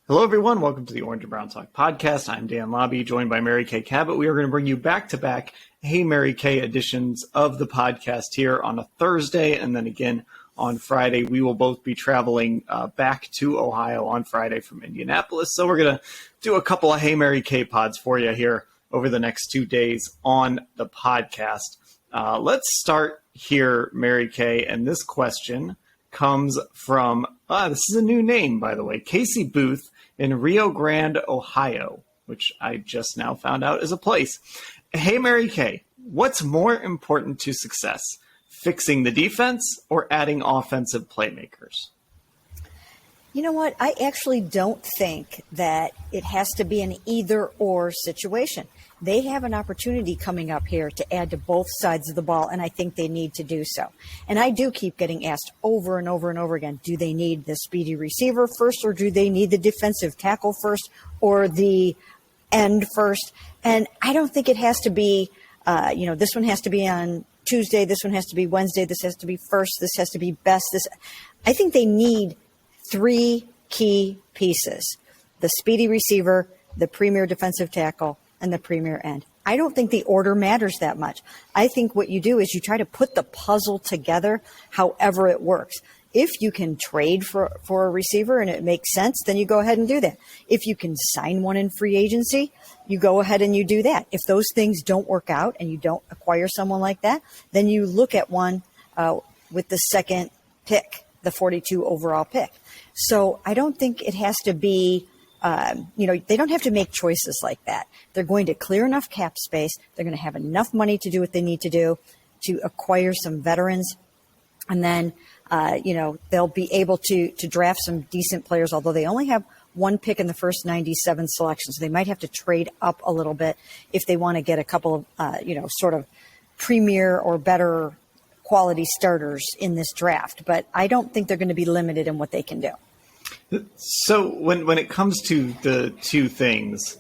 Hello, everyone. Welcome to the Orange and Brown Talk podcast. I'm Dan Labbe, joined by Mary Kay Cabot. We are going to bring you back-to-back Hey Mary Kay editions of the podcast here on a Thursday and then again on Friday. We will both be traveling back to Ohio on Friday from Indianapolis. So we're going to do a couple of Hey Mary Kay pods for you here over the next 2 days on the podcast. Let's start here, Mary Kay, and this question comes from, this is a new name, by the way, Casey Booth in Rio Grande, Ohio, which I just now found out is a place. Hey, Mary Kay, what's more important to success, fixing the defense or adding offensive playmakers? You know what? I actually don't think that it has to be an either-or situation. They have an opportunity coming up here to add to both sides of the ball, and I think they need to do so. And I do keep getting asked over and over and over again, do they need the speedy receiver first, or do they need the defensive tackle first, or the end first? And I don't think it has to be, this one has to be on Tuesday, this one has to be Wednesday, this has to be first, this has to be best. I think they need three key pieces: the speedy receiver, the premier defensive tackle, and the premier end. I don't think the order matters that much. I think what you do is you try to put the puzzle together however it works. If you can trade for a receiver and it makes sense, then you go ahead and do that. If you can sign one in free agency, you go ahead and you do that. If those things don't work out and you don't acquire someone like that, then you look at one with the second pick, the 42 overall pick. So I don't think it has to be, they don't have to make choices like that. They're going to clear enough cap space. They're going to have enough money to do what they need to do to acquire some veterans. And then, they'll be able to draft some decent players, although they only have one pick in the first 97 selections. So they might have to trade up a little bit if they want to get a couple of, sort of premier or better quality starters in this draft. But I don't think they're going to be limited in what they can do. So when it comes to the two things,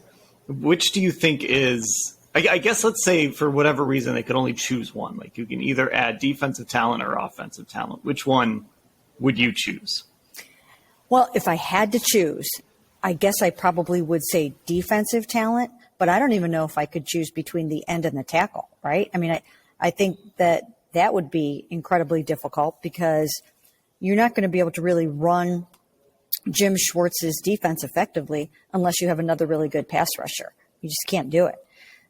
which do you think is, I guess, let's say for whatever reason they could only choose one, like you can either add defensive talent or offensive talent. Which one would you choose? Well, if I had to choose, I guess I probably would say defensive talent, but I don't even know if I could choose between the end and the tackle, right? I mean, I think that would be incredibly difficult because you're not going to be able to really run Jim Schwartz's defense effectively unless you have another really good pass rusher. You just can't do it.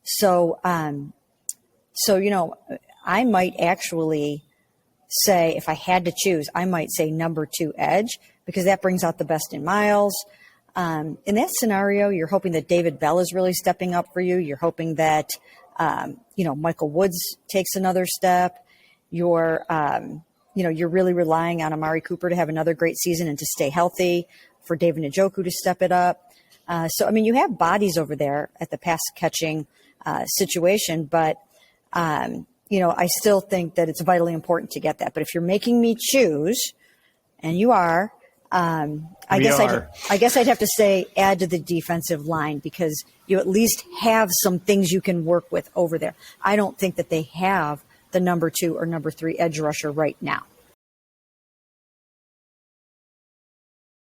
So, I might actually say, if I had to choose, I might say number 2 edge, because that brings out the best in Miles. In that scenario, you're hoping that David Bell is really stepping up for you. You're hoping that, Michael Woods takes another step. You're really relying on Amari Cooper to have another great season and to stay healthy, for David Njoku to step it up. You have bodies over there at the pass catching situation, but, I still think that it's vitally important to get that. But if you're making me choose, and you are, I guess I'd have to say add to the defensive line, because you at least have some things you can work with over there. I don't think that they have the number 2 or number 3 edge rusher right now.